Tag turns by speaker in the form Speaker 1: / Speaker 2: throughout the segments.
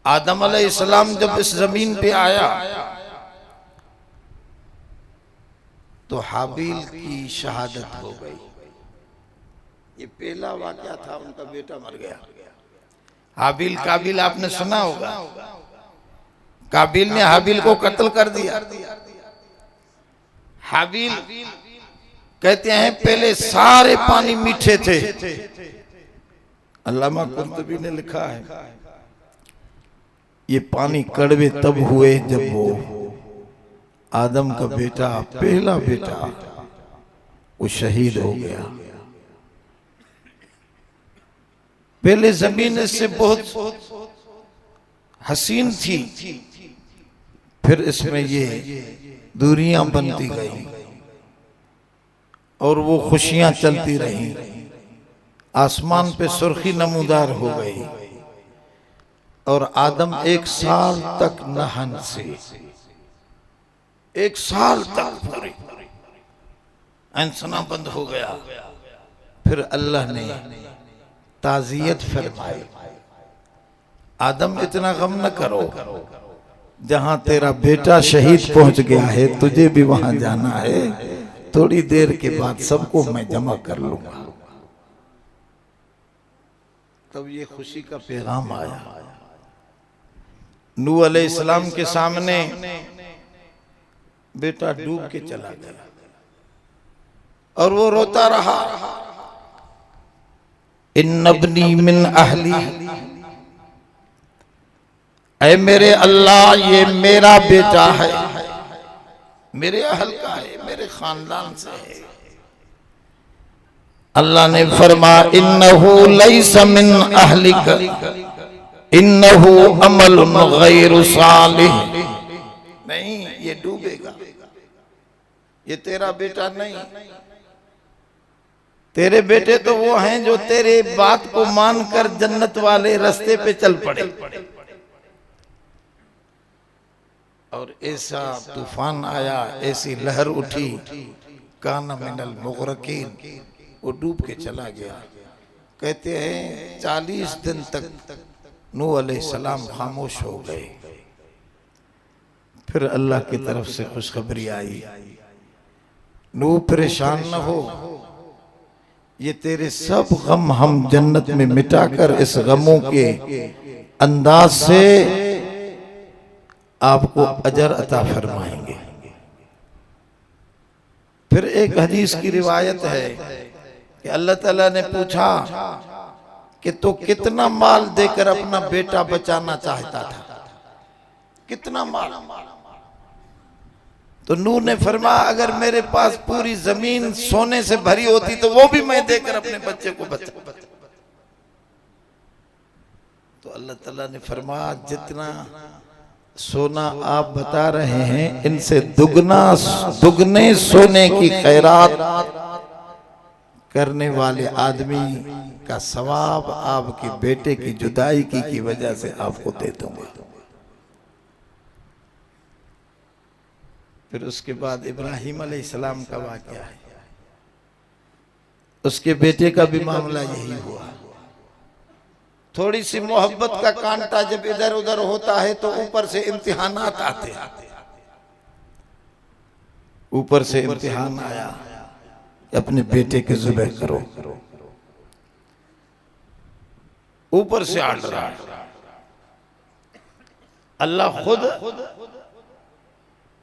Speaker 1: आदम अलैहिस्सलाम जब इस जमीन पे आया तो हाबील की शहादत हो गई। ये पहला वाकया था, उनका बेटा मर गया। हाबील काबिल आपने सुना होगा, काबिल ने हाबील को कत्ल कर दिया। हाबील कहते हैं पहले सारे पानी मीठे थे। अल्लामा कुर्तुबी ने लिखा है ये पानी कड़वे तब हुए जब वो आदम का बेटा, पहला बेटा, वो शहीद हो गया। पहले जमीन इससे बहुत हसीन थी, फिर इसमें ये दूरियां बनती गई और वो खुशियां चलती रहीं। आसमान पे सुर्खी नमूदार हो गई और आदम 1 साल तक नहन से, 1 साल तक पूरी अनसना बंद हो गया। फिर अल्लाह ने ताज़ियत फरमाई, आदम इतना गम न करो, जहां तेरा बेटा शहीद पहुंच गया है तुझे भी वहां जाना है, थोड़ी देर के बाद सबको मैं जमा कर लूंगा। तब ये खुशी का पैगाम आया। नूह अलैहिस्सलाम के सामने बेटा डूब के चला गया और वो रोता रहा, इन्नब्नी मिन अहली, ऐ मेरे अल्लाह ये मेरा बेटा है, मेरे अहल का है, मेरे खानदान से है। अल्लाह ने फरमाया इन्नहु लैसा मिन अहलिक इन्नहु अमलुन गैरु सालिह, नहीं ये डूबेगा, ये तेरा बेटा नहीं। तेरे बेटे तो वो हैं जो तेरे बात को मानकर जन्नत वाले रास्ते पे चल पड़े। और ऐसा तूफान आया, ऐसी लहर उठी, काना मिनल मुगरकीन, वो डूब के चला गया। कहते हैं 40 दिन तक नूह अलैहिस्सलाम खामोश हो गए। फिर अल्लाह की तरफ से खुशखबरी आई, नूह परेशान न हो, ये तेरे सब गम हम जन्नत में मिटाकर इस गमों के अंदाज से आपको अजर अता फरमाएंगे। फिर एक हदीस की रिवायत है कि अल्लाह ताला ने पूछा कि तो कितना माल देकर अपना बेटा बचाना चाहता था, कितना माल? तो नूह ने फरमाया अगर मेरे पास पूरी जमीन सोने से भरी होती तो वो भी मैं देकर अपने बच्चे को बचा। तो अल्लाह ताला ने फरमाया जितना सोना आप बता रहे हैं इनसे दुगने सोने की खैरात करने वाले आदमी का सवाब आपके बेटे की जुदाई की वजह से आपको दे दूंगा। फिर उसके बाद इब्राहिम अलैहिस्सलाम का वाक़या है, उसके बेटे का भी मामला यही हुआ। थोड़ी सी मोहब्बत का कांटा जब इधर उधर होता है तो ऊपर से इम्तिहानात आते हैं। ऊपर से इम्तिहान आया, अपने बेटे के ज़िबह करो, ऊपर से आड़ रहा। अल्लाह खुद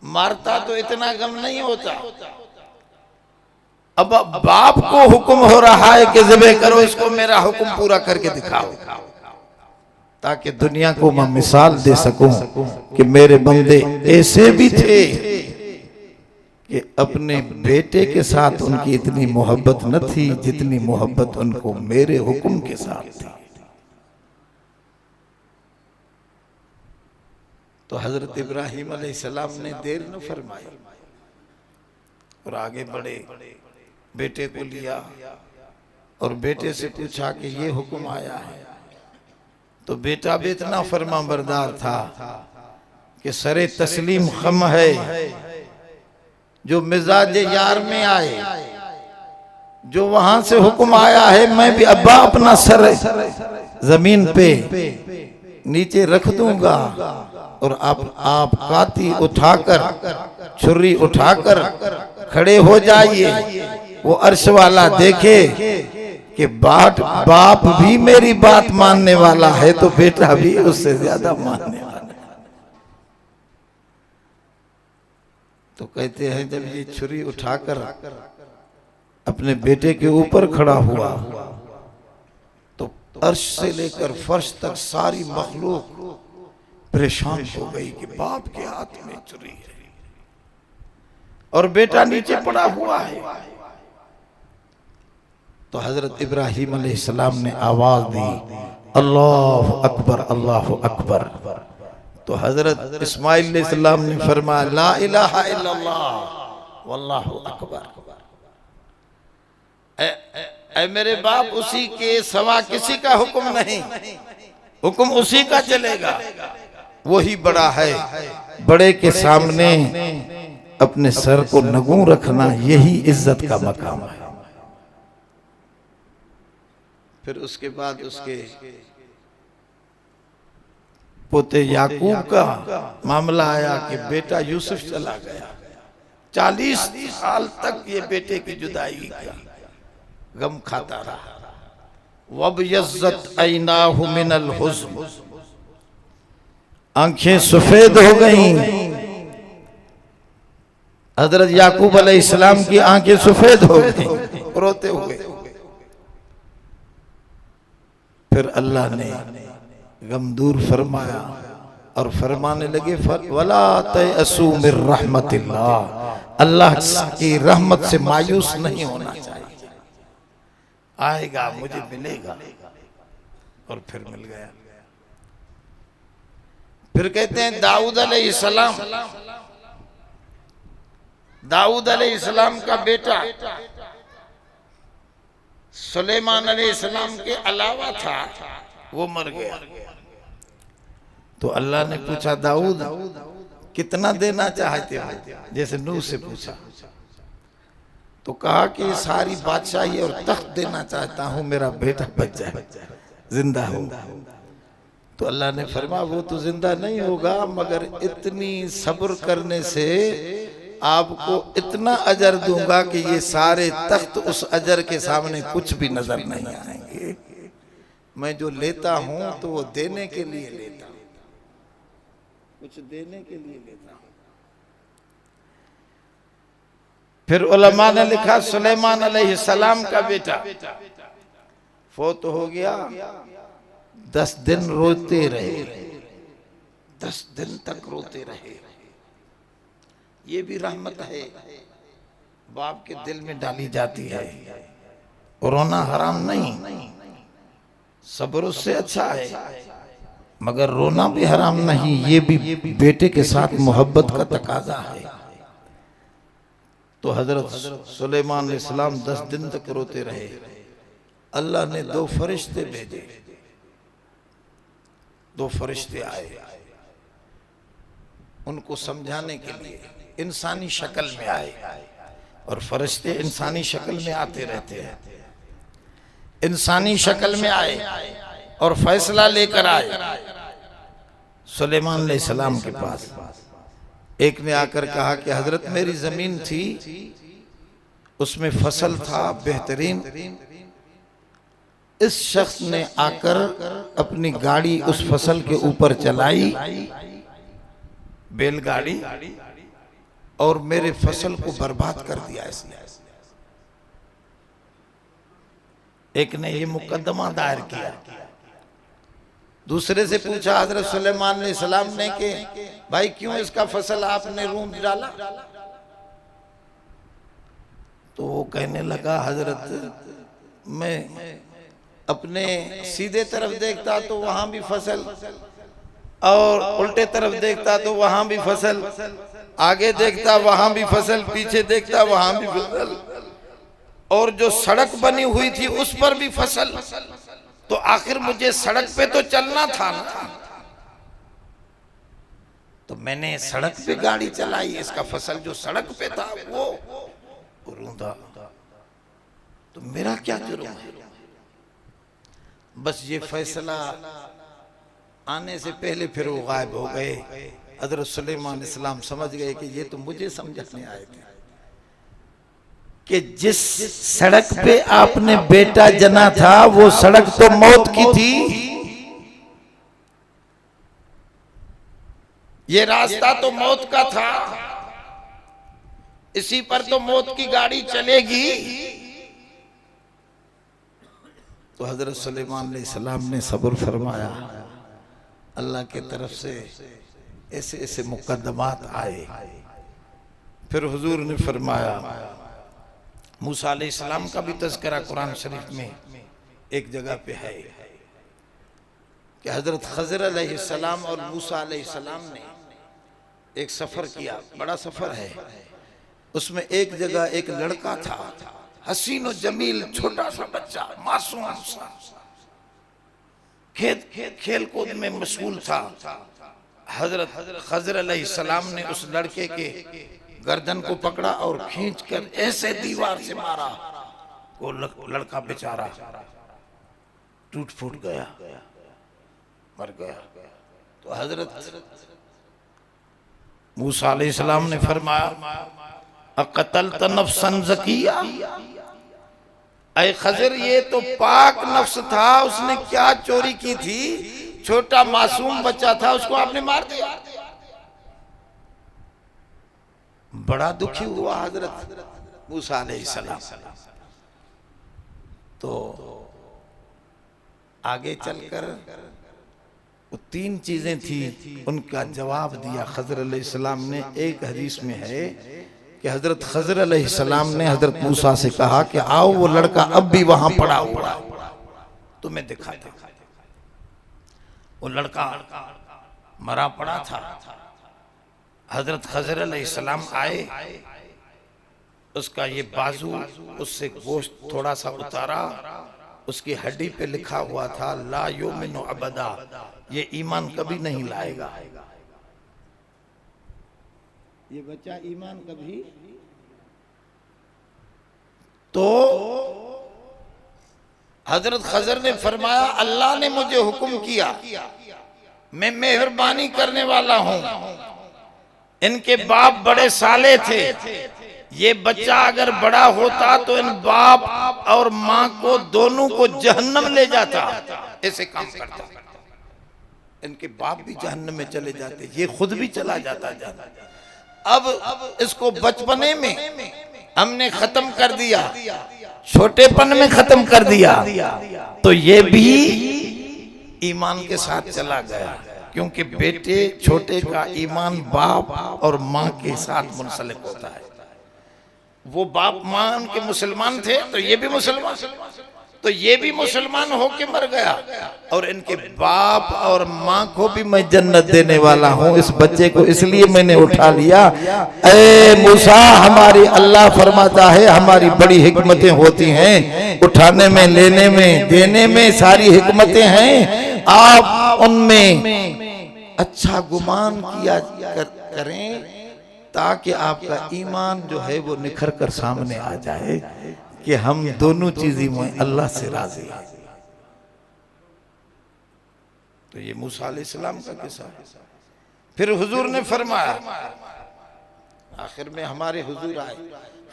Speaker 1: मारता तो इतना गम नहीं होता, अब बाप को हुक्म हो रहा है कि ज़िबह करो, इसको मेरा हुक्म पूरा करके दिखाओ, ताकि दुनिया को मैं मिसाल दे सकूं कि मेरे बंदे ऐसे भी थे कि अपने बेटे के साथ उनकी इतनी मोहब्बत न थी जितनी मोहब्बत उनको मेरे हुक्म के साथ थी। तो हजरत इब्राहिम अलैहिस्सलाम ने देर न फरमाई और आगे बढ़े, बेटे को लिया और बेटे से पूछा कि ये हुक्म आया है। तो बेटा भी इतना फरमा बरदार था कि सरे तस्लीम खम है, जो मिजाज यार में आए, जो वहां से हुक्म आया है, मैं भी अब्बा अपना सर जमीन पे नीचे रख दूंगा और आप काती उठाकर छुरी उठाकर खड़े हो जाइए। वो अर्श वाला देखे कि बाप भी मेरी बात मानने वाला है तो बेटा भी उससे ज्यादा मानने वाला है। तो कहते हैं जब ये छुरी उठाकर अपने बेटे के ऊपर खड़ा हुआ तो अर्श से लेकर फर्श तक सारी मखलूक परेशान हो गई कि बाप के हाथ में छुरी है और बेटा नीचे पड़ा हुआ है। तो हजरत इब्राहिम अलैहिस्सलाम ने आवाज दी, अल्लाह अकबर अल्लाह अकबर। तो हजरत इस्माइल अलैहिस्सलाम ने फरमाया, ला इलाहा इल्लल्लाह वल्लाहु अकबर। ऐ मेरे बाप, उसी के सवा किसी का हुक्म नहीं, हुक्म उसी का चलेगा, वही बड़ा है। बड़े के सामने अपने सर को नगू रखना यही इज्जत का मकाम है। फिर उसके बाद उसके पोते याकूब का मामला आया कि बेटा यूसुफ चला गया। 40 साल तक ये बेटे की जुदाई का गम खाता रहा। वब यज़्ज़त ऐनाहु मिनल हुज़्न, आंखें सफेद हो गईं। हजरत याकूब अलैहिस्सलाम की आंखें सफेद हो गईं, रोते हुए। फिर अल्लाह ने गम दूर फरमाया और फरमाने लगे, वला तयअसू मिर रहमतिल्लाह, अल्लाह की रहमत से मायूस नहीं होना चाहिए। आएगा, मुझे मिलेगा। और फिर मिल गया। फिर कहते हैं दाऊद अलैहिस्सलाम का बेटा सुलेमान अलैहिस्सलाम के अलावा था, वो मर गया। तो अल्लाह ने पूछा, दाऊद कितना देना चाहते हो? जैसे नूह से पूछा। तो कहा कि सारी बादशाही और तख्त देना चाहता हूं, मेरा बेटा बच जाए, जिंदा हो। तो अल्लाह ने फरमाया, वो तो जिंदा नहीं होगा, मगर इतनी सब्र करने से आपको इतना अजर दूंगा कि ये सारे तख्त उस अजर के सामने कुछ भी नजर नहीं आएंगे। मैं जो लेता हूं तो वो देने के लिए लेता हूं, कुछ देने के लिए लेता हूं। फिर उलमा ने लिखा, सुलेमान अलैहिस्सलाम का बेटा फौत हो गया। 10 दिन रोते रहे, 10 दिन तक रोते रहे। ये भी रहमत है, बाप के दिल में डाली जाती है। रोना हराम नहीं, सब्र उससे अच्छा है, मगर रोना भी हराम नहीं। ये भी बेटे के साथ मोहब्बत का तकाजा है। तो हजरत सुलेमान अलैहिस्सलाम 10 दिन तक रोते रहे। अल्लाह ने 2 फरिश्ते भेजे, 2 फरिश्ते आए उनको समझाने के लिए। इंसानी शक्ल में आए, और फरिश्ते इंसानी शक्ल में आते रहते हैं। इंसानी शक्ल में आए और फैसला लेकर आए सुलेमान अलैहिस्सलाम के पास। एक ने आकर कहा कि हजरत, मेरी जमीन थी, उसमें फसल था बेहतरीन। इस शख्स ने आकर अपनी गाड़ी उस फसल के ऊपर चलाई, बैलगाड़ी, और मेरे फसल को बर्बाद कर दिया इसने। एक ने ये मुकदमा दायर किया। दूसरे से पूछा हजरत सुलेमान अलैहिस्सलाम ने कि भाई क्यों इसका फसल आपने रूम डाला? तो वो कहने लगा, हजरत मैं अपने सीधे तरफ देखता तो वहां भी फसल, और उल्टे तरफ देखता तो वहां भी फसल, आगे देखता वहां भी फसल, पीछे देखता वहां भी फसल, और जो सड़क बनी हुई थी उस पर भी फसल। तो आखिर मुझे सड़क पे तो चलना था ना, तो मैंने सड़क पे गाड़ी चलाई, इसका फसल जो सड़क पे था वो रूंधा। तो मेरा क्या जुर्म है? बस ये फैसला आने से पहले फिर वो गायब हो गए। हजरत सुलेमान इस्लाम समझ गए कि ये तो मुझे समझाने आए थे कि जिस सड़क पे आपने बेटा जना था वो सड़क तो मौत की थी, ये रास्ता तो मौत का था, इसी पर तो मौत की गाड़ी चलेगी। तो हजरत सुलेमान अलैहिस्सलाम ने सब्र फरमाया। अल्लाह की तरफ से ऐसे ऐसे मुकद्दमात आए। फिर हुजूर ने फरमाया, मूसा अलैहिस्सलाम का भी तज़किरा कुरान शरीफ में एक जगह पे है कि हजरत खज़र अलैहिस्सलाम और मूसा अलैहिस्सलाम ने एक सफर किया, बड़ा सफर है। उसमें एक जगह एक लड़का था, हसीन और जमील, छोटा सा बच्चा, मासूम सा, खेल कूद में मशगूल था। हजरत खज़र अलैहिस्सलाम ने उस लड़के के गर्दन को पकड़ा और खींचकर ऐसे दीवार से मारा, वो लड़का बेचारा टूट फूट गया, मर गया। तो हजरत मूसा अलैहिस्सलाम ने फरमाया, अक़तल्त नफ्सन ज़किया, ऐ खज़र ये तो पाक नफ्स था, उसने क्या चोरी की थी, छोटा मासूम बच्चा था, उसको आपने मार दिया। बड़ा दुखी हुआ हजरत मूसा अलैहिस्सलाम। तो आगे चलकर वो तीन चीजें थी, उनका जवाब दिया खज़र अलैहिस्सलाम ने। एक हदीस में है कि हजरत खज़र अलैहिस्सलाम ने हजरत मूसा से कहा कि आओ, वो लड़का अब भी वहां पड़ा हुआ तुम्हें दिखाता। वो लड़का मरा पड़ा था। हजरत खज़र अलैहिस्सलाम आए, उसका ये बाजू, उससे गोश्त थोड़ा सा उतारा, उसकी हड्डी पे लिखा हुआ था ला युमिनु अबदा, ये ईमान कभी नहीं लाएगा, ये बच्चा ईमान कभी। तो हजरत खज़र ने फरमाया, अल्लाह ने मुझे हुक्म किया, मैं मेहरबानी करने वाला हूं, इनके बाप बड़े साले थे, ये बच्चा अगर बड़ा होता तो इन बाप और मां को दोनों को जहन्नम ले जाता, ऐसे काम करता। इनके बाप भी जहन्नम में चले जाते, ये खुद भी चला जाता। अब इसको बचपने में हमने खत्म कर दिया, छोटेपन में खत्म कर दिया, तो ये भी ईमान के साथ चला गया, क्योंकि बेटे छोटे का ईमान बाप और माँ के साथ मुंसलिक होता है। वो बाप माँ उनके मुसलमान थे, तो ये भी मुसलमान, तो ये भी मुसलमान होके मर गया, और इनके बाप और माँ को भी मैं जन्नत देने वाला हूँ। इस बच्चे को इसलिए मैंने उठा लिया। ए मूसा, हमारी अल्लाह फरमाता है हमारी बड़ी हिकमतें होती हैं, उठाने में, लेने में, देने में सारी हिकमतें हैं। आप उनमें अच्छा गुमान किया करें ताकि आपका ईमान जो है वो निखर कर सामने आ जाए कि हम दोनों चीजें में अल्लाह से राजी हैं। तो ये मूसा अलैहिस्सलाम का किस्सा है। फिर हुजूर ने फरमाया, आखिर में हमारे हुजूर आए,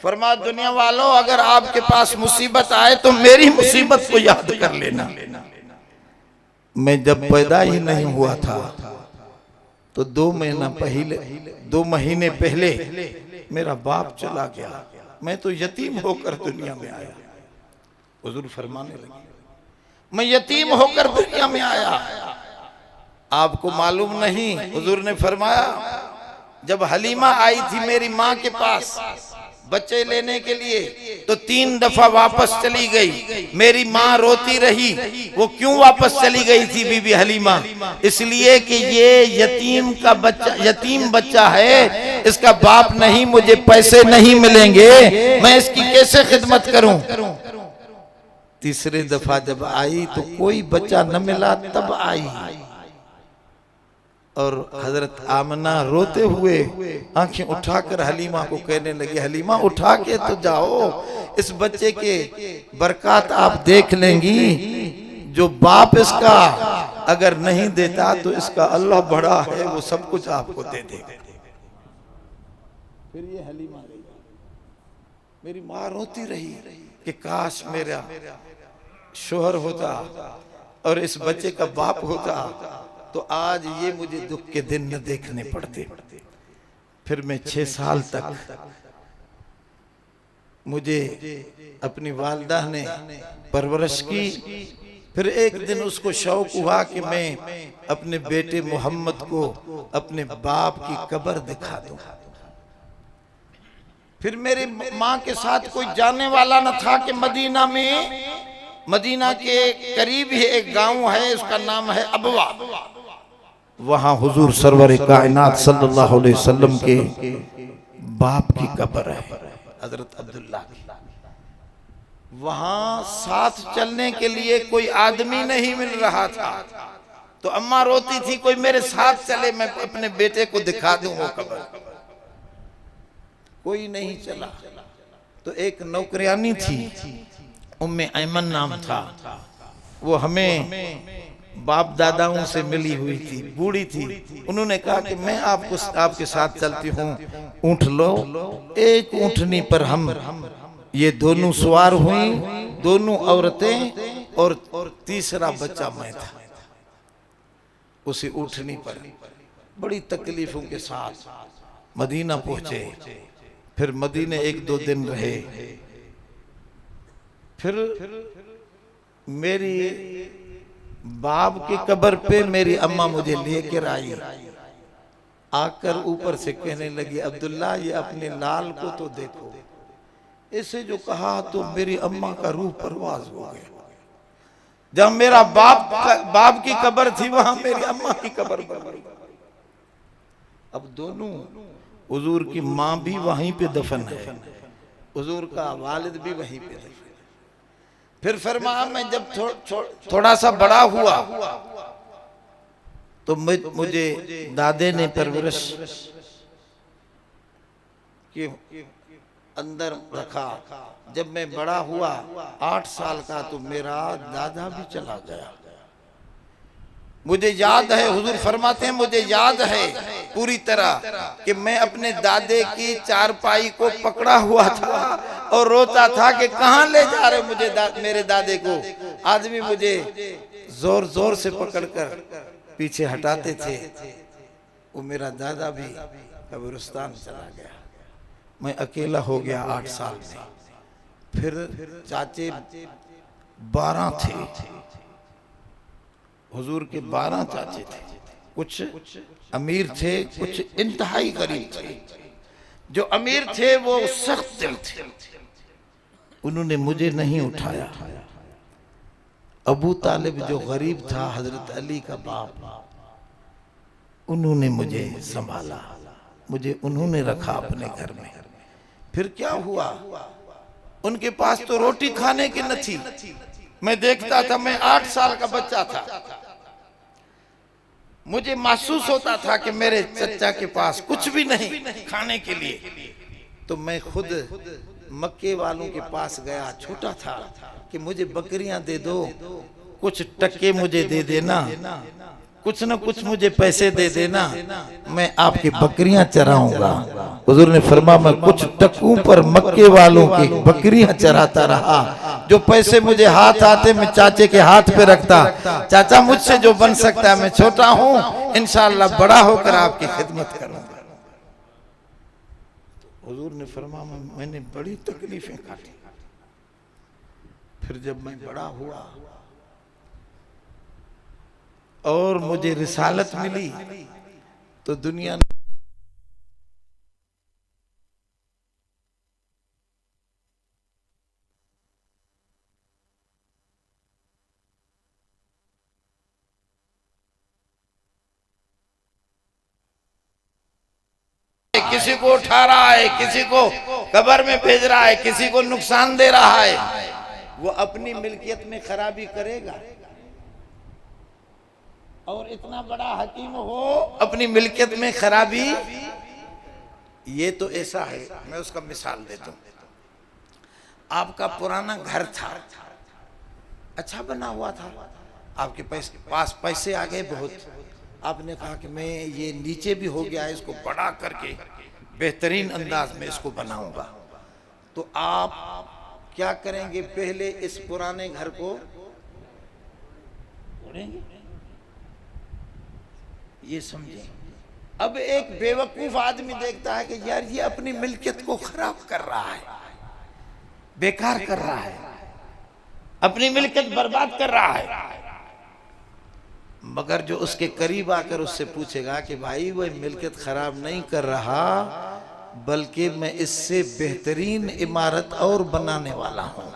Speaker 1: फरमाया दुनिया वालों, अगर आपके पास मुसीबत आए तो मेरी मुसीबत को याद कर लेना। मैं जब पैदा ही नहीं हुआ था तो 2 महीने पहले मेरा बाप चला गया, मैं तो यतीम होकर दुनिया में आया। हुजूर फरमाने लगे, मैं यतीम होकर दुनिया में आया, आपको मालूम नहीं। हुजूर ने फरमाया, जब हलीमा आई थी मेरी माँ के पास बच्चे लेने के लिए, तो 3 दफा वापस चली गई। मेरी माँ रोती रही। वो क्यों वापस चली गई थी बीबी हलीमा? इसलिए कि ये यतीम बच्चा है, इसका बाप नहीं, मुझे पैसे नहीं मिलेंगे, मैं इसकी कैसे खिदमत करूं। 3री दफा जब आई तो कोई बच्चा न मिला, तब आई, और हजरत आमना रोते हुए आंखें उठाकर हलीमा को कहने लगी, हलीमा उठा के तो जाओ, इस बच्चे के बरकत आप देख लेंगी। जो बाप इसका अगर नहीं देता तो इसका अल्लाह बड़ा है, वो सब कुछ आपको दे देगा। फिर ये हलीमा गई। मेरी माँ रोती रही कि काश मेरा शोहर होता और इस बच्चे का बाप होता तो आज ये मुझे दुख के दिन न देखने पड़ते। फिर मैं 6 साल तक मुझे अपनी वालिदा ने परवरिश की। फिर एक दिन उसको शौक हुआ कि मैं अपने बेटे मोहम्मद को अपने बाप की कब्र दिखा दूं। फिर मेरी माँ के साथ कोई जाने वाला न था कि मदीना के करीब ही एक गांव है, उसका नाम है अबवा। वहां हुजूर सरवर कायनात सल्लल्लाहु अलैहि वसल्लम के बाप की कब्र है, हजरत अब्दुल्ला की। वहां साथ चलने के लिए कोई आदमी नहीं मिल रहा था, तो अम्मा रोती थी कोई मेरे साथ चले, मैं अपने बेटे को दिखा दूं वो कब्र। कोई नहीं चला। तो एक नौकरानी थी, उम्मे ऐमन नाम था, वो हमें बाप दादाओं से मिली हुई थी, बूढ़ी थी। उन्होंने कहा कि मैं आपके साथ चलती हूँ, ऊंट लो। एक ऊंटनी पर हम ये दोनों सवार हुई, दोनों औरतें, और तीसरा बच्चा मैं था उसी ऊंटनी पर। बड़ी तकलीफों के साथ मदीना पहुंचे। फिर मदीने 1-2 दिन रहे। फिर मेरी बाप की कब्र पे मेरी अम्मा मुझे लेकर आई। आकर ऊपर से कहने लगी, अब्दुल्ला ये अपने लाल को तो देखो। इसे जो कहा तो मेरी अम्मा का रूह परवाज हो गया। जब मेरा बाप की कब्र थी वहां मेरी अम्मा की कब्र बन गई। अब दोनों, हुजूर की माँ भी वहीं पे दफन है, हुजूर का वालिद भी वहीं पे दफन। फिर फरमाया मैं जब थोड़ा सा बड़ा हुआ तो मुझे दादे ने परवरिश के अंदर रखा। जब मैं बड़ा हुआ 8 साल का तो मेरा दादा भी चला गया। मुझे याद है, हुजूर फरमाते हैं मुझे याद है पूरी तरह कि मैं अपने दादे की चारपाई को पकड़ा हुआ था और रोता था कि कहां ले जा रहे मुझे मेरे दादे को। आदमी मुझे जोर जोर से पकड़कर पीछे हटाते थे। वो मेरा दादा भी कब्रिस्तान चला गया। मैं अकेला हो गया 8 साल में। फिर चाचे 12 थे, हुजूर के 12 चाचे थे। कुछ अमीर थे, कुछ इंतहाई गरीब थे। जो अमीर थे वो सख्त दिल थे, उन्होंने मुझे नहीं उठाया। अबू तालिब जो गरीब था, हजरत अली का बाप, उन्होंने मुझे संभाला, मुझे उन्होंने रखा अपने घर में। फिर क्या हुआ, उनके पास तो रोटी खाने की न थी। मैं देखता था, मैं 8 साल का बच्चा था, मुझे महसूस होता था कि मेरे चचा के पास कुछ भी नहीं खाने के लिए। तो मैं खुद मक्के वालों के पास गया, छोटा था, कि मुझे बकरियां दे दो, कुछ टक्के मुझे दे देना, कुछ न कुछ मुझे पैसे दे देना, मैं आपकी बकरियां चराऊंगा। हुजूर ने फरमाया मैं कुछ टक्कों पर मक्के वालों की बकरियां चराता रहा। जो पैसे मुझे हाथ आते मैं चाचे के हाथ पे रखता। चाचा मुझसे जो बन सकता है, मैं छोटा हूं, इंशाअल्लाह बड़ा होकर आपकी खिदमत करूंगा। हुजूर ने फरमाया मैंने बड़ी तकलीफें काटी। फिर जब मैं बड़ा हुआ और मुझे रिसालत मिली तो दुनिया किसी को उठा रहा है, किसी को कब्र में भेज रहा है, किसी को नुकसान दे रहा है, वो अपनी मिल्कियत में खराबी करेगा। और इतना बड़ा हकीम हो, अपनी मिल्कियत में खराबी, ये तो ऐसा है। मैं उसका मिसाल देता हूँ। आपका पुराना घर था, अच्छा बना हुआ था, आपके पास पैसे आ गए बहुत, आपने कहा कि मैं ये नीचे भी हो गया है, इसको बड़ा करके बेहतरीन अंदाज में इसको बनाऊंगा। तो आप क्या करेंगे? पहले इस पुराने घर को तोड़ेंगे, ये समझें। अब एक बेवकूफ आदमी देखता है कि यार ये अपनी मिल्कियत को खराब कर रहा है, बेकार कर रहा है, अपनी मिल्कियत बर्बाद कर रहा है। मगर जो उसके करीब आकर उससे पूछेगा कि भाई वह मिल्कियत खराब नहीं कर रहा, बल्कि मैं इससे बेहतरीन इमारत और बनाने वाला हूं।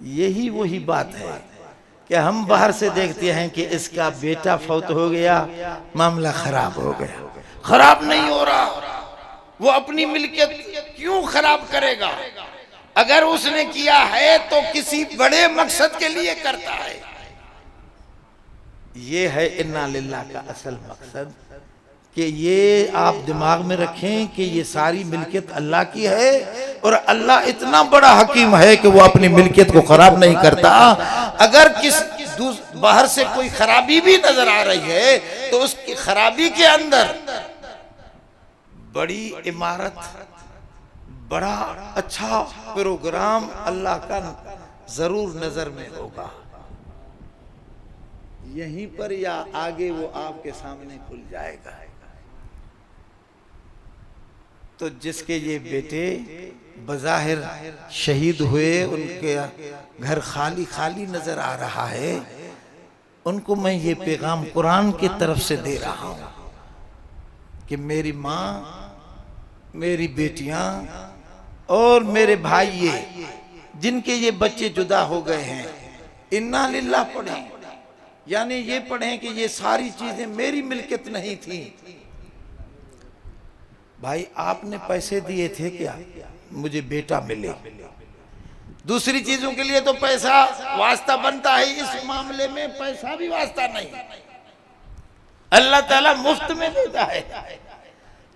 Speaker 1: यही वही बात है कि हम बाहर से देखते हैं कि इसका बेटा फौत हो गया, मामला खराब हो गया। खराब नहीं हो रहा, वो अपनी मिल्कियत क्यों खराब करेगा? अगर उसने किया है तो किसी बड़े मकसद के लिए करता है। ये है इन्ना लिल्लाह का असल मकसद, कि ये आप दिमाग में रखें कि ये सारी मिल्कियत अल्लाह की है और अल्लाह इतना बड़ा हकीम है कि वो अपनी मिल्कियत को खराब नहीं करता। अगर बाहर से कोई खराबी भी नजर आ रही है तो उसकी खराबी के अंदर बड़ी इमारत, बड़ा अच्छा प्रोग्राम अल्लाह का जरूर नजर में होगा। यहीं पर या आगे वो आपके सामने खुल जाएगा। तो जिसके ये बेटे बज़ाहिर शहीद हुए, उनके घर खाली खाली नजर आ रहा है, उनको मैं ये पैगाम कुरान की तरफ से दे रहा हूं कि मेरी माँ, मेरी बेटियां और मेरे भाई, ये जिनके ये बच्चे जुदा हो गए हैं, इन्ना लिल्लाह पढ़ें, यानी ये पढ़ें कि ये सारी चीजें मेरी मिल्कियत नहीं थी। भाई आपने पैसे दिए थे क्या मुझे बेटा मिले? दूसरी चीजों के लिए तो पैसा वास्ता बनता है, इस मामले में पैसा भी वास्ता नहीं, अल्लाह ताला मुफ्त में देता है।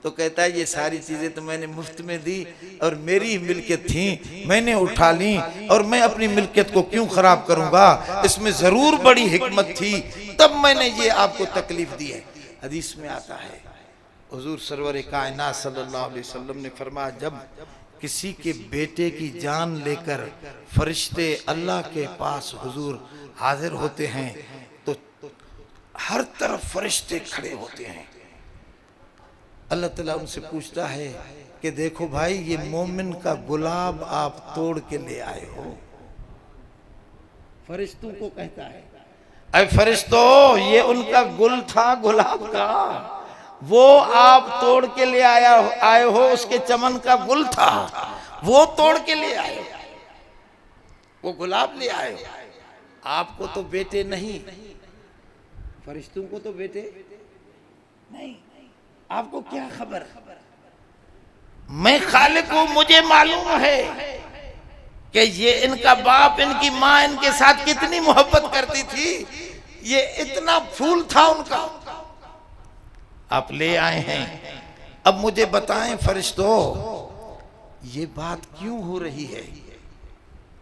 Speaker 1: तो कहता है ये सारी चीजें तो मैंने मुफ्त में दी और मेरी ही मिल्कियत थी, मैंने उठा ली और मैं अपनी मिल्कियत को क्यों खराब करूंगा? इसमें जरूर बड़ी हिकमत थी, तब मैंने ये आपको तकलीफ दी है। हदीस में आता है, हुजूर सरवर कायनात सल्लल्लाहु अलैहि वसल्लम ने फरमाया, जब किसी के बेटे की जान लेकर फरिश्ते अल्लाह के पास हुजूर हाजिर होते हैं तो हर तरफ फरिश्ते खड़े होते हैं। अल्लाह ताला उनसे पूछता है कि देखो भाई, ये मोमिन का गुलाब आप तोड़ के ले आए हो। फरिश्तों को कहता है, अरे फरिश्तों, ये उनका गुल था गुलाब का, वो आप तोड़ के ले आए हो, उसके चमन का गुल था, वो तोड़ के ले आए हो, वो गुलाब ले आए हो। आपको तो बेटे नहीं, फरिश्तों को तो बेटे नहीं, आपको क्या खबर? मैं खालिक हूं, मुझे मालूम है कि ये इनका बाप, इनकी माँ इनके साथ कितनी मोहब्बत करती थी, ये इतना फूल था उनका, आप ले आए हैं। अब मुझे बताएं फरिश्तों, ये बात क्यों हो रही है?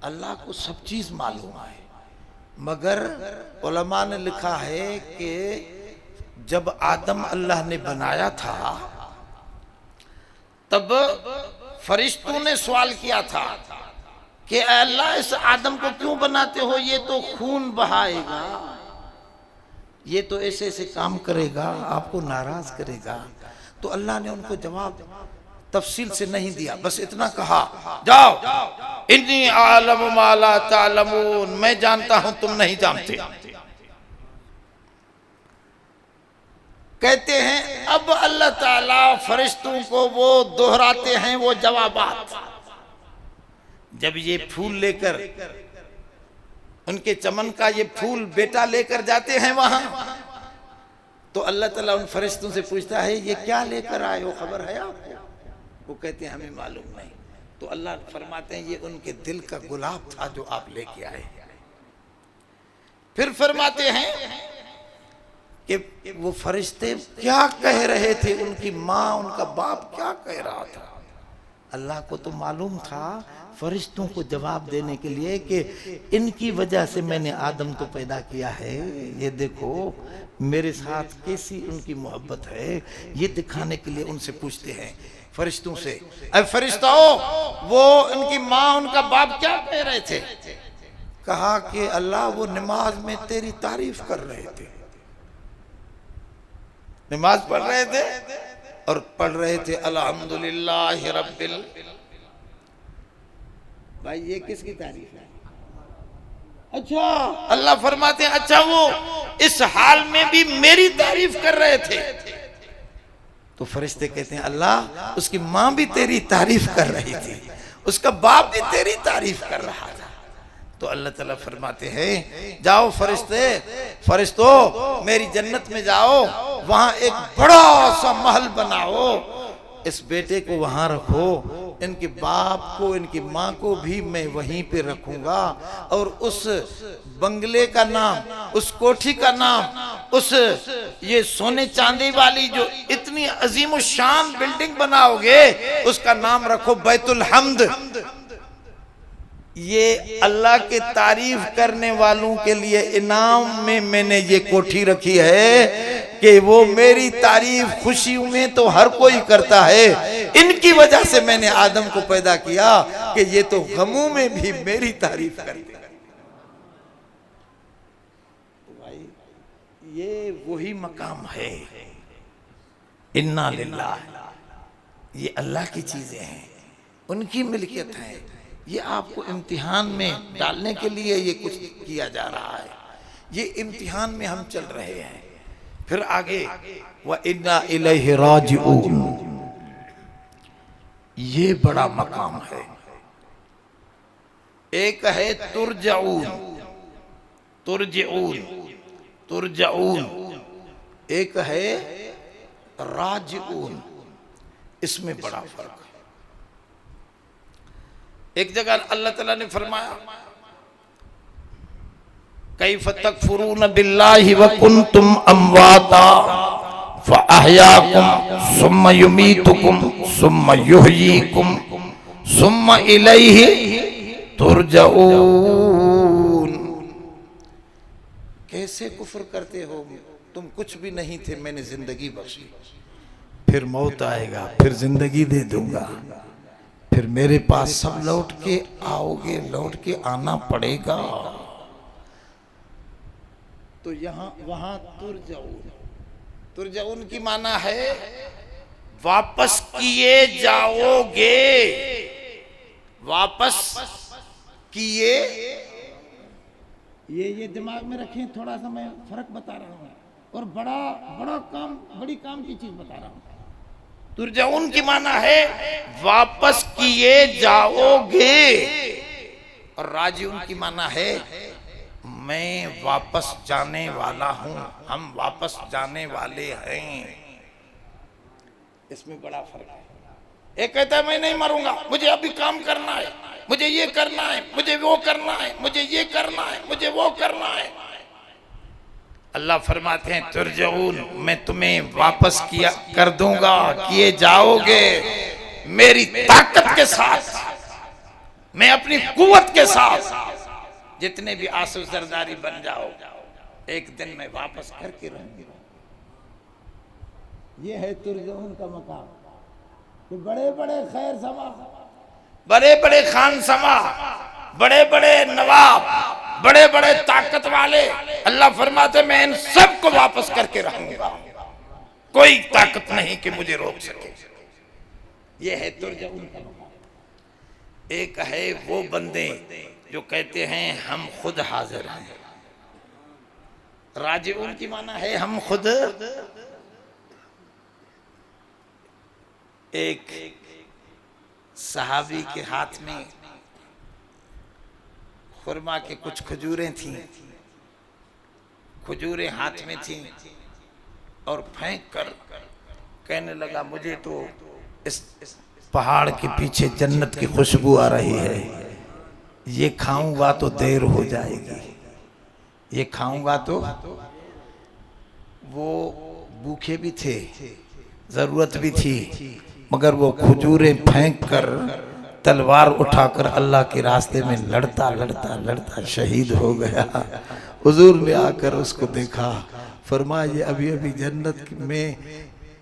Speaker 1: अल्लाह को सब चीज मालूम है, मगर उलमा ने लिखा है कि जब आदम अल्लाह ने बनाया था तब फरिश्तों ने सवाल किया था कि अल्लाह इस आदम को क्यों बनाते हो, ये तो खून बहाएगा, ये तो ऐसे ऐसे काम करेगा, आपको नाराज करेगा। तो अल्लाह ने उनको जवाब तफसील से नहीं दिया, बस इतना कहा, जाओ इन्नी आलम मा ला तालमून, मैं जानता हूं तुम नहीं जानते। कहते हैं अब अल्लाह ताला फरिश्तों को वो दोहराते हैं वो जवाबात। जब ये फूल लेकर, उनके चमन का ये फूल बेटा लेकर जाते हैं वहां, तो अल्लाह ताला उन फरिश्तों से पूछता है, ये क्या लेकर आए हो, खबर है आपको? वो कहते हैं हमें मालूम नहीं। तो अल्लाह फरमाते हैं, ये उनके दिल का गुलाब था जो आप लेके आए। फिर फरमाते हैं कि वो फरिश्ते क्या कह रहे थे, उनकी माँ, उनका बाप क्या कह रहा था। अल्लाह को तो मालूम था फरिश्तों को जवाब देने के लिए कि इनकी वजह से मैंने आदम को पैदा किया है, ये देखो मेरे साथ कैसी उनकी मोहब्बत है, ये दिखाने के लिए उनसे पूछते हैं फरिश्तों से, अरे फरिश्तों वो उनकी माँ उनका बाप क्या कह रहे थे? कहा कि अल्लाह वो नमाज में तेरी तारीफ कर रहे थे, नमाज पढ़ रहे थे और पढ़ रहे थे अल्हम्दुलिल्लाह रब्बिल। भाई ये किसकी तारीफ है? अच्छा अल्लाह फरमाते हैं अच्छा वो इस हाल में भी मेरी तारीफ कर रहे थे। तो फरिश्ते कहते हैं अल्लाह उसकी माँ भी तेरी तारीफ कर रही थी, उसका बाप भी तेरी तारीफ कर रहा था। तो अल्लाह ताला फरमाते हैं जाओ फरिश्तों मेरी जन्नत में जाओ, वहां एक बड़ा सा महल बनाओ, इस बेटे को वहां रखो, इनके बाप को इनकी माँ को भी मैं वहीं पे रखूंगा, और उस बंगले का नाम, उस कोठी का नाम, उस ये सोने चांदी वाली जो इतनी अजीम शान बिल्डिंग बनाओगे उसका नाम रखो बैतुल हम्द। ये अल्लाह की तारीफ करने वालों के लिए इनाम में मैंने ये कोठी रखी है कि वो मेरी तारीफ खुशी में तो हर कोई करता है, इनकी वजह से मैंने आदम को पैदा किया कि ये तो गमों में भी मेरी तारीफ करते हैं। भाई ये वही मकाम है, इन्ना लिल्लाह, ये अल्लाह की चीजें हैं, उनकी मिल्कियत है, ये आपको इम्तिहान में डालने के लिए ये कुछ किया जा रहा है, ये इम्तिहान में हम चल रहे हैं। फिर आगे व इन्ना इलैहि राजिऊन, ये बड़ा मकाम है। एक है तुरजाऊन, तुरजाऊन, तुरजाऊन, एक है राजिऊन, इसमें बड़ा फर्क है। एक जगह अल्लाह ताला ने फरमाया कैफ तकफुरून बिल्लाहि व कुंतुम अमवाता फअहयाकुम सुम्मा युमीतुकुम सुम्मा युहयीकुम सुम्मा इलैहि तुरजाऊन। कैसे कुफ्र करते हो, तुम कुछ भी नहीं थे, मैंने जिंदगी बख्शी, फिर मौत आएगा, फिर जिंदगी दे दूंगा, फिर मेरे पास सब लौट के आओगे, लौट के आना पड़ेगा। तो यहाँ वहां तुरजाऊन, तुरजाऊन की माना है वापस किए जाओगे, वापस किए, ये दिमाग में रखें, थोड़ा सा मैं फर्क बता रहा हूँ और बड़ा काम, बड़ी काम की चीज बता रहा हूँ। तुरजाऊन की माना है वापस किए जाओगे, और राजिऊन की माना है मैं वापस जाने वाला हूं, हम वापस जाने वाले हैं। इसमें बड़ा फर्क है। एक कहता है मैं नहीं मरूंगा, मुझे अभी काम करना है, मुझे ये करना है, मुझे वो करना है, मुझे ये करना है, मुझे वो करना है। अल्लाह फरमाते हैं तुरजाऊन, मैं तुम्हें वापस किया कर दूंगा, किए जाओगे मेरी ताकत के साथ, मैं अपनी कुव्वत के साथ, जितने भी आंसू जरदारी बन जाओ एक दिन मैं वापस करके रहूंगा। ये है तुरजाऊन का मकाम कि बड़े बड़े खैर समा, बड़े बड़े खान समा, बड़े बड़े नवाब, बड़े बड़े ताकत वाले, अल्लाह फरमाते मैं इन सबको वापस करके रहूंगा, कोई ताकत नहीं कि मुझे रोक सके। ये है तुरजाऊन का मकाम। एक है वो बंदे जो कहते हैं हम खुद हाजिर हैं, राजिऊन की माना है हम खुद। एक सहाबी के हाथ में खुरमा के कुछ खजूरें थीं, खजूरें हाथ में थीं, और फेंक कर कहने लगा मुझे तो इस पहाड़ के पीछे जन्नत की खुशबू आ रही है, ये खाऊंगा तो देर हो जाएगी, ये खाऊंगा तो। वो भूखे भी थे, जरूरत भी थी, मगर वो खजूरें फेंक कर तलवार उठाकर अल्लाह के रास्ते में लड़ता लड़ता लड़ता शहीद हो गया। हुजूर ने आकर उसको देखा, फरमाया ये अभी अभी जन्नत में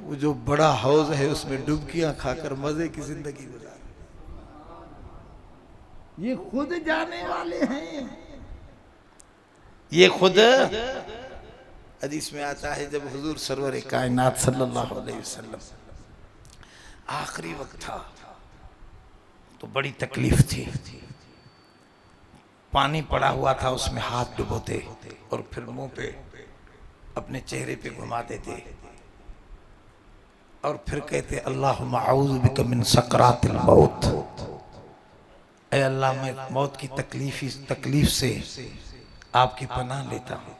Speaker 1: वो जो बड़ा हौज है उसमें डुबकियां खाकर मजे की जिंदगी गुजार, ये खुद जाने वाले हैं। ये खुद हदीस में आता है जब हुजूर सरवर कायनात सल्लल्लाहु अलैहि वसल्लम आखिरी वक्त था तो बड़ी तकलीफ थी, पानी पड़ा हुआ था उसमें हाथ डुबोते और फिर मुंह पे अपने चेहरे पे घुमा देते और फिर कहते अल्लाहुम्मा अऊज़ु बिका मिन सकरातिल मौत, ऐ अल्लाह मैं मौत की तकलीफ से आपकी पनाह लेता हूँ।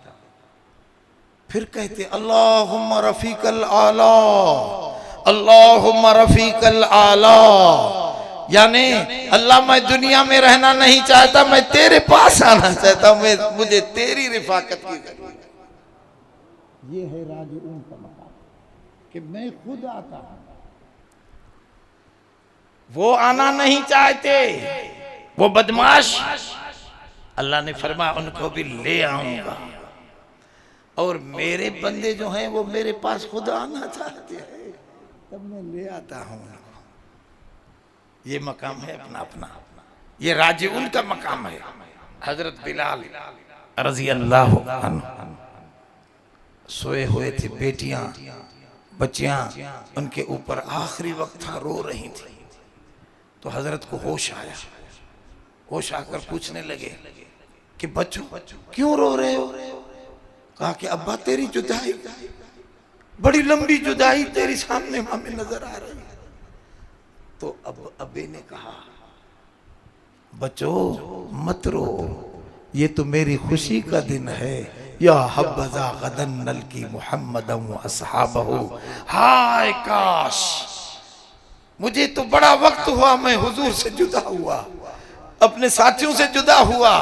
Speaker 1: फिर कहते अल्लाहुम्मा रफीकल आला, अल्लाहुम्मा रफीकल आला, यानी अल्लाह मैं दुनिया में रहना नहीं चाहता, मैं तेरे पास आना चाहता हूँ, मैं मुझे तेरी रिफाकत की जरूरत है। ये है राजिऊन का मकाम कि मैं खुद आता हूँ, वो आना नहीं चाहते, वो बदमाश। अल्लाह ने फरमाया उनको भी ले आऊंगा, और मेरे बंदे जो हैं वो मेरे पास खुद आना चाहते हैं, तब मैं ले आता हूं। ये मकाम है अपना अपना, ये राजिऊन का मकाम है। हजरत बिलाल रजी अल्लाह अन्हु सोए हुए थे, बेटियां बच्चियां उनके ऊपर आखिरी वक्त था, रो रही थी। तो हजरत को होश आया, होश आकर पूछने लगे कि बच्चों क्यों रो रहे हो? कहा कि अब्बा तेरी जुदाई, बड़ी लंबी जुदाई तेरी सामने हमें नजर आ रही है। तो अब अब्बे ने कहा बच्चों मत रो, ये तो मेरी खुशी का दिन है। या हब्बज़ा गदन नल्की मुहम्मदन व अस्हाबहु, हाय काश मुझे तो बड़ा वक्त हुआ, मैं हुजूर से जुदा हुआ, अपने साथियों से जुदा हुआ,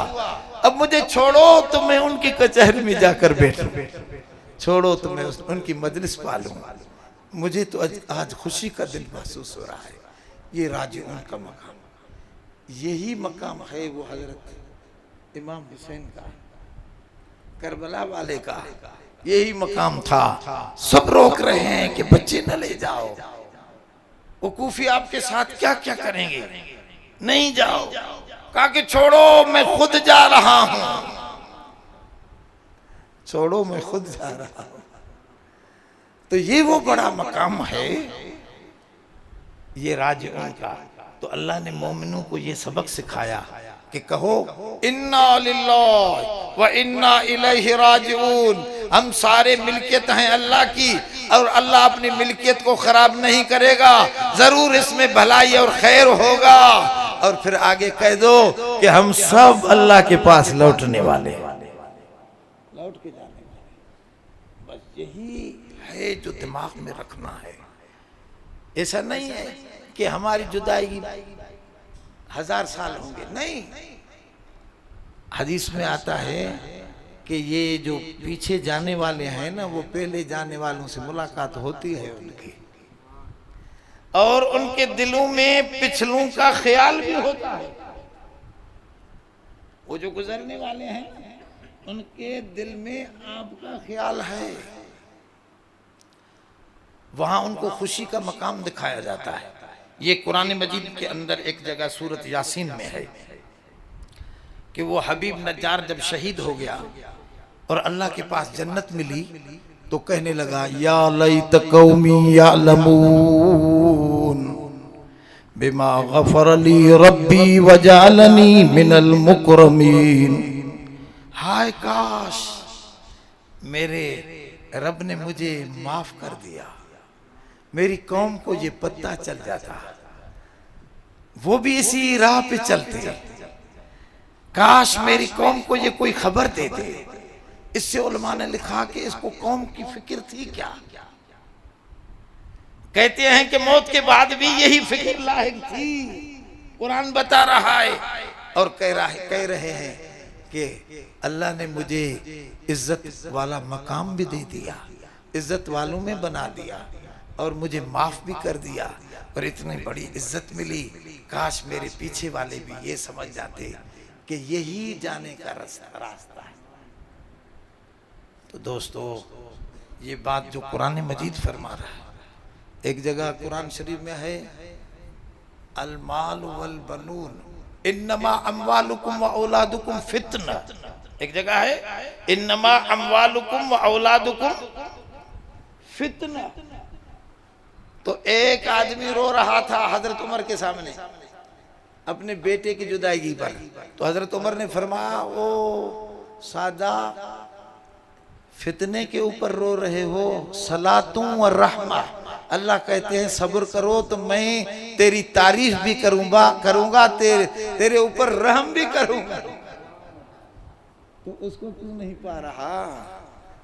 Speaker 1: अब मुझे छोड़ो तो मैं उनकी कचहरी में जाकर बैठूं, छोड़ो तो मैं उनकी मजलिस पालूं, मुझे तो आज खुशी का दिन महसूस हो रहा है। ये राजिऊन का मकाम, यही मकाम है वो हजरत इमाम हुसैन का, करबला वाले का, यही मकाम था। सब रोक रहे हैं कि बच्चे न ले जाओ, वो कूफी आपके साथ क्या क्या करेंगे, नहीं जाओ। कहा कि छोड़ो मैं खुद जा रहा हूं, छोड़ो मैं खुद जा रहा हूं। तो ये वो बड़ा मकाम है ये राजिऊन का। तो अल्लाह ने मोमिनों को ये सबक सिखाया कि कहो इन्ना लिल्लाहि व इन्ना इलैहि राजिऊन, हम सारे मिल्कियत हैं अल्लाह की, और अल्लाह अपनी मिल्कियत को खराब नहीं करेगा, जरूर इसमें भलाई और खैर होगा। और फिर आगे कह दो कि हम सब अल्लाह के पास लौटने वाले, लौट के जाने वाले। बस यही है जो दिमाग में रखना है। ऐसा नहीं है कि हमारी जुदाई 1000 साल होंगे, नहीं। हदीस में आता है कि ये जो पीछे जाने वाले हैं ना, वो पहले जाने वालों से मुलाकात होती है उनकी, और उनके दिलों में पिछलों का ख्याल भी होता है। वो जो गुजरने वाले हैं उनके दिल में आपका ख्याल है, वहां उनको खुशी का मकाम दिखाया जाता है। ये कुरान मजीद के अंदर एक जगह सूरत यासीन में है कि वो हबीब नज्जार जब शहीद हो गया और अल्लाह के पास जन्नत मिली तो कहने लगा या लैत कौमी यालमून बिमा गफर ली रब्बी वजालनी मिनल मुकरमीन। हाय काश मेरे रब ने मुझे माफ कर दिया, मेरी कौम को ये पता चल जाता, वो भी इसी राह पे चलते, काश मेरी कौम को ये कोई खबर दे दे। इससे उलमा ने लिखा कि इसको कौम की फिक्र थी क्या। कहते हैं कि मौत के बाद भी यही फिक्र लाहिक थी, कुरान बता रहा है। और कह रहे हैं कि अल्लाह ने मुझे इज्जत वाला मकाम भी दे दिया, इज्जत वालों में बना दिया। और मुझे माफ भी कर दिया और इतनी बड़ी इज्जत मिली। काश मेरे पीछे वाले भी ये समझ जाते कि यही जाने का रास्ता है। तो दोस्तों, ये बात जो कुरान मजीद फरमा रहा है, एक जगह कुरान शरीफ में है, अल माल वल बनून इन्नमा अम्वालुकुम व औलादुकुम फितना। एक जगह है, इन्नमा अम्वालुकुम व औलादुकुम फितना। तो एक आदमी रो रहा था हजरत उमर के सामने अपने बेटे की जुदाई पर। तो हजरत उमर ने फरमाया, ओ सादा, फितने के ऊपर रो रहे हो, सलातुं व रहमा। अल्लाह कहते हैं सब्र करो तो मैं तेरी तारीफ भी करूंगा तेरे ऊपर रहम भी करूंगा। तो उसको क्यों नहीं पा रहा?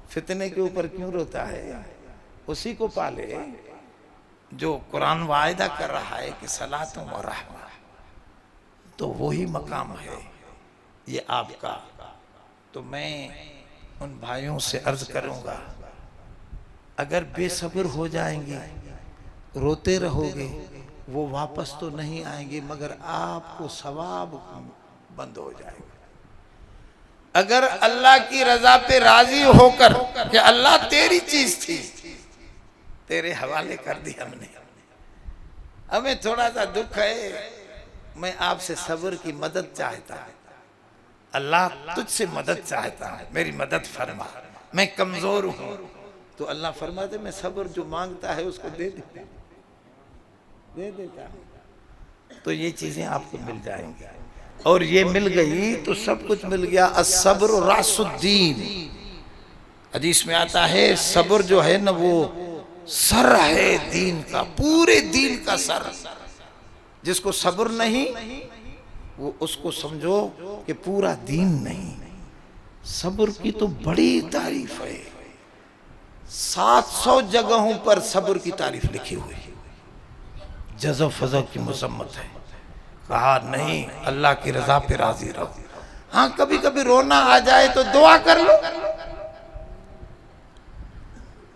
Speaker 1: फितने के ऊपर क्यों रोता है? उसी को पाले जो कुरान वायदा कर रहा है कि सलातुं व रहमा। तो वही मकाम है ये आपका। तो मैं उन भाइयों से अर्ज करूंगा, अगर बेसब्र हो जाएंगे, रोते रहोगे, वो वापस तो नहीं आएंगे मगर आपको सवाब बंद हो जाएगा। अगर अल्लाह की रजा पे राजी होकर कि अल्लाह तेरी चीज थी, तेरे हवाले कर दी हमने, हमें थोड़ा सा दुख है, मैं आपसे सब्र की मदद चाहता हूं, अल्लाह तुझसे मदद चाहता है, मेरी मदद फरमा, मैं कमजोर हूं। तो अल्लाह फरमाते मैं सब्र जो मांगता है उसको दे देता हूं। तो ये चीजें आपको मिल जाएंगी, और ये मिल गई तो सब कुछ मिल गया। अस्सब्र रासुद्दीन। हदीस में आता है सब्र जो है ना वो सर है दीन का, पूरे दीन का सर। जिसको सब्र नहीं वो उसको समझो कि पूरा दीन नहीं। सब्र की तो बड़ी तारीफ है, 700 जगहों पर सब्र की तारीफ लिखी हुई है। जज़ो फज़ो की मुसम्मत है। कहा नहीं, अल्लाह की रजा पे राजी रहो। हाँ, कभी कभी रोना आ जाए तो दुआ कर लो,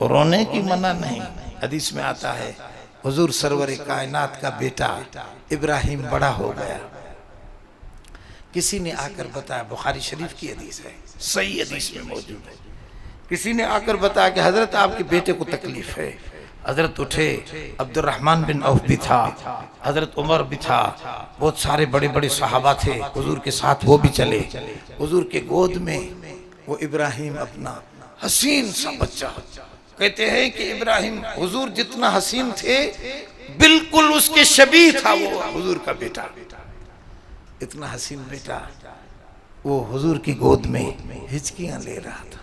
Speaker 1: रोने की मना नहीं। हदीस में आता है हुजूर सरवर कायनात का बेटा इब्राहिम बड़ा हो गया। किसी ने आकर बताया, बुखारी शरीफ की हदीस है, सही हदीस में मौजूद है, किसी ने आकर बताया कि हजरत आपके बेटे को तकलीफ है। हजरत उठे, अब्दुर्रहमान बिन औफ भी था, हजरत उमर भी था, बहुत सारे बड़े बड़े सहाबा थे हुजूर के साथ, वो भी चले। हुजूर के गोद में वो इब्राहिम अपना हसीन सा बच्चा, कहते हैं कि इब्राहिम हुजूर जितना हसीन थे बिल्कुल उसके शबीह था वो हुजूर का बेटा। इतना हसीन बेटा वो हुजूर की गोद में हिचकियां ले रहा था।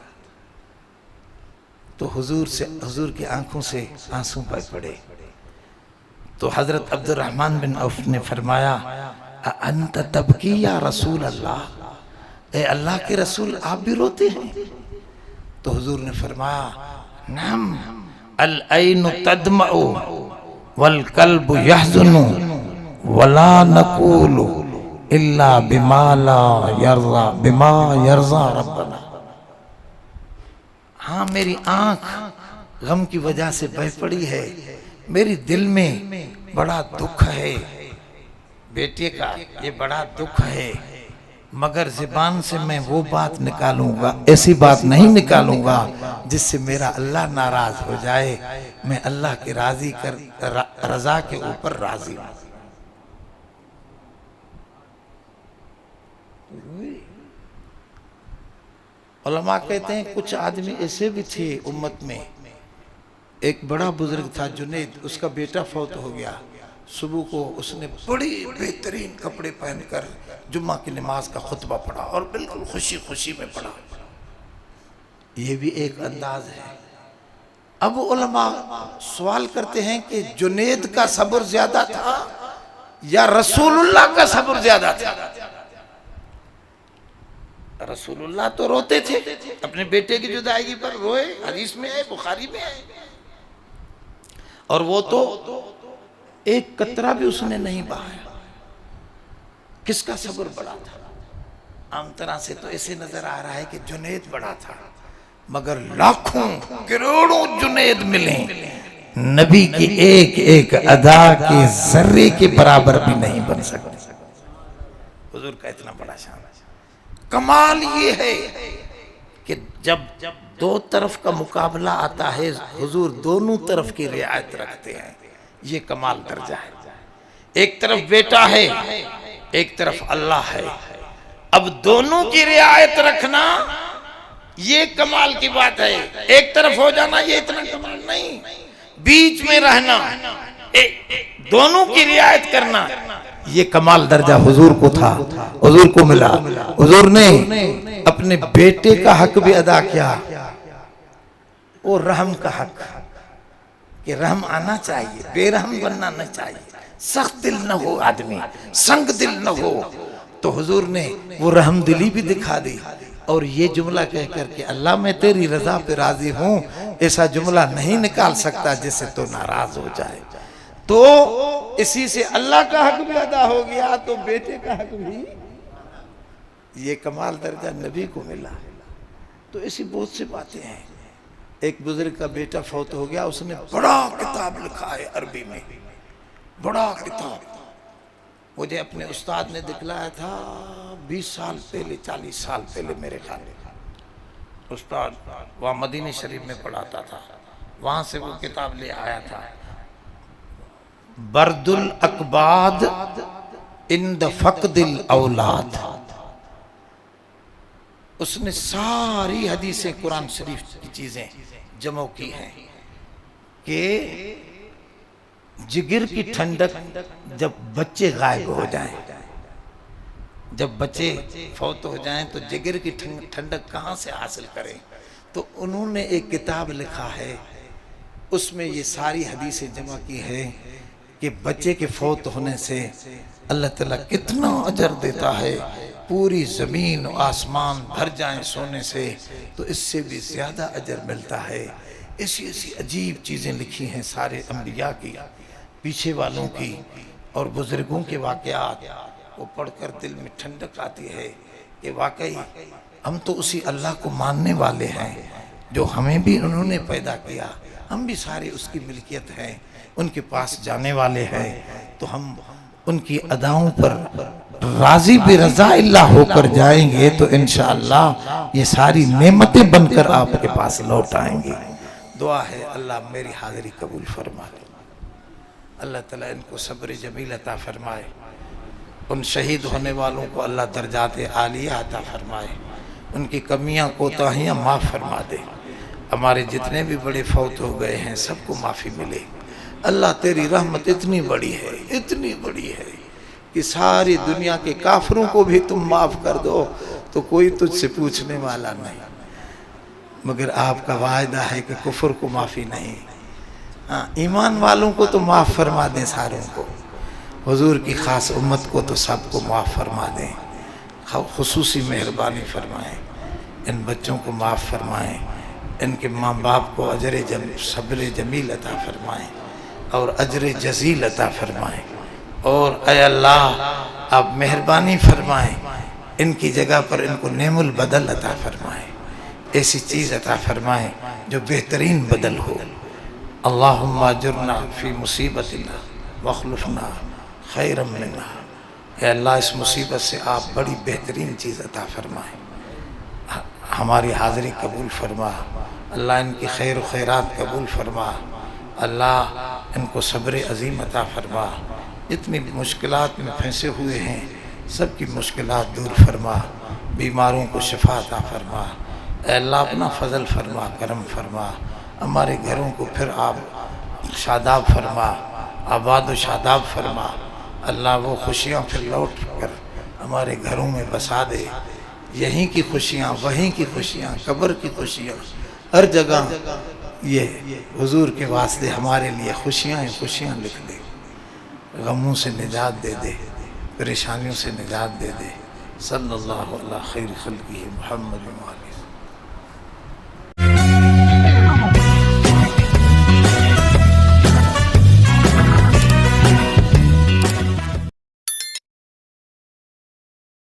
Speaker 1: तो हुजूर की आंखों से आंसू बह पड़े। तो हजरत अब्दुर्रहमान बिन औफ ने फरमाया, अंत तबकी या रसूल अल्लाह, ए अल्लाह के रसूल आप भी रोते हैं? तो हुजूर ने फरमाया, नम अल ऐनु तदमउ वल कल्बु यहज़ुनु वला नक़ूलु इल्ला बिमा यरज़ा रब्बना। हाँ, मेरी आंख गम की वजह से बह पड़ी है, मेरी दिल में बड़ा दुख है, बेटे का ये बड़ा दुख है, मगर जुबान से मैं वो बात निकालूंगा, ऐसी बात नहीं निकालूंगा जिससे मेरा अल्लाह नाराज हो जाए। मैं अल्लाह के राजी रजा के ऊपर राजी हूं। उलमा कहते हैं कुछ आदमी ऐसे भी थे उम्मत में। एक बड़ा बुजुर्ग था जुनैद, उसका बेटा फौत हो गया। सुबह को उसने बड़ी बेहतरीन कपड़े पहनकर जुम्मा की नमाज का खुतबा पढ़ा और बिल्कुल खुशी खुशी में पढ़ा। ये भी एक अंदाज है। अब उलमा सवाल करते हैं कि जुनैद का सब्र ज्यादा था या रसूलुल्लाह का सब्र ज्यादा था? रसूलुल्लाह तो रोते थे, अपने बेटे की जुदाई पर रोए, हदीस में है, बुखारी में है। और वो तो एक कतरा भी उसने नहीं बहाया। किसका सब्र बड़ा था? आम तरह से तो ऐसे नजर आ रहा है कि जुनैद बड़ा था, मगर लाखों करोड़ों जुनैद मिले, नबी की एक एक अदा के जर्रे के बराबर भी नहीं बन सकती। हुजूर का इतना बड़ा शान है। कमाल ये है कि जब दो तरफ का मुकाबला आता है हुजूर दोनों तरफ की रियायत रखते हैं। ये कमाल दर्जा है। एक तरफ बेटा है, एक तरफ अल्लाह है। अब दोनों की रियायत रखना ये कमाल की बात है। एक तरफ हो जाना ये इतना कमाल नहीं, बीच में रहना, दोनों की रियायत करना, ये कमाल दर्जा हुजूर को था, हुजूर को मिला। हुजूर ने अपने बेटे का हक भी अदा किया, वो रहम का हक, कि रहम आना चाहिए, बेरहम बनना न चाहिए, सख्त दिल न हो आदमी, संग दिल न हो। तो हुजूर ने वो रहम दिली भी दिखा दी। और ये जुमला कह करके अल्लाह मैं तेरी रजा पे राजी हूँ, ऐसा जुमला नहीं निकाल सकता जिससे तो नाराज हो जाए। तो इसी से अल्लाह का हक भी अदा हो गया, तो बेटे का हक भी, ये कमाल दर्जा नबी को मिला। तो ऐसी बहुत सी बातें हैं। एक बुजुर्ग का बेटा फौत हो गया, उसने बड़ा किताब लिखा है अरबी में, बड़ा किताब। मुझे अपने उस्ताद ने दिखलाया था 20 साल पहले, 40 साल पहले मेरे ख्याल में। उस्ताद वहाँ मदीने शरीफ में पढ़ाता था, वहाँ से वो किताब ले आया था, बर्दुल अकबाद इंद फक़दिल औलाद। उसने सारी हदीसें कुरान शरीफ की चीज़ें जमा की हैं कि जिगर की ठंडक जब बच्चे गायब हो जाएं, जब बच्चे फौत हो जाएं तो जिगर की ठंडक कहाँ से हासिल करें। तो उन्होंने एक किताब लिखा है, उसमें ये सारी हदीसें जमा की है कि बच्चे के फौत होने से अल्लाह ताला कितना अजर देता है। पूरी ज़मीन और आसमान भर जाएं सोने से तो इससे भी ज़्यादा अजर मिलता है। ऐसी ऐसी अजीब चीज़ें लिखी हैं सारे अम्बिया की, पीछे वालों की और बुज़ुर्गों के वाक़यात। वो पढ़कर दिल में ठंडक आती है कि वाकई हम तो उसी अल्लाह को मानने वाले हैं जो हमें भी उन्होंने पैदा किया, हम भी सारे उसकी मिल्कियत हैं, उनके पास जाने वाले हैं। तो हम उनकी अदाओं पर राज़ी बिरज़ा इल्लाह होकर जाएंगे तो इंशाअल्लाह ये सारी नेमतें बनकर आपके पास लौट आएंगी। दुआ है अल्लाह मेरी हाज़िरी कबूल फरमा ले, अल्लाह ताला इनको सब्र जमील अता फरमाए, उन शहीद होने वालों को अल्लाह दर्जात आलिया अता फरमाए, उनकी कमियां कोताहियां माफ़ फरमा दे। हमारे जितने भी बड़े फौत हो गए हैं सबको माफ़ी मिले। अल्लाह तेरी रहमत इतनी बड़ी है, इतनी बड़ी है कि सारी दुनिया के काफिरों को भी तुम माफ़ कर दो तो कोई तुझसे पूछने वाला नहीं, मगर आपका वायदा है कि कुफर को माफ़ी नहीं। हाँ, ईमान वालों को तो माफ़ फरमा दें सारों को, हुजूर की ख़ास उम्मत को तो सबको माफ़ फरमा दें, खुसूसी मेहरबानी फरमाएँ, इन बच्चों को माफ़ फरमाएँ, इनके माँ बाप को सब्र जमील अता फरमाएँ और अजर जज़ील अता फरमाएँ। और ऐ अल्लाह आप मेहरबानी फरमाएँ, इनकी जगह पर इनको नेमुल बदल अता फरमाएँ, ऐसी चीज़ अता फरमाएँ जो बेहतरीन बदल हो। अल्लाहुम्मा अजुरना फ़ी मुसीबतिना वख़्लुफ़ना खैरम मिन्हा। ऐ अल्लाह इस मुसीबत से आप बड़ी बेहतरीन चीज़ अता फरमाएँ, हमारी हाज़िरी कबूल फरमा। अल्लाह इनकी खैर व खैरात कबूल फरमा। अल्लाह इनको सब्र अज़ीम अता फरमा। जितनी मुश्किलात में फंसे हुए हैं सबकी मुश्किलात दूर फरमा, बीमारों को शिफा अता फरमा। ऐ अल्लाह अपना फ़ज़ल फरमा, करम फरमा, हमारे घरों को फिर आप शादाब फरमा, आबाद व शादाब फरमा। अल्लाह वो खुशियाँ फिर लौट कर हमारे घरों में बसा दे। यहीं की खुशियाँ, वहीं की खुशियाँ, कब्र की खुशियाँ, हर जगह ये हुजूर के वास्ते हमारे लिए खुशियाँ ही खुशियाँ लिख दे। गमों से निजात दे दे, परेशानियों से निजात दे दे। सल्लल्लाहु अलैहि खैर खल्क़िही मुहम्मद।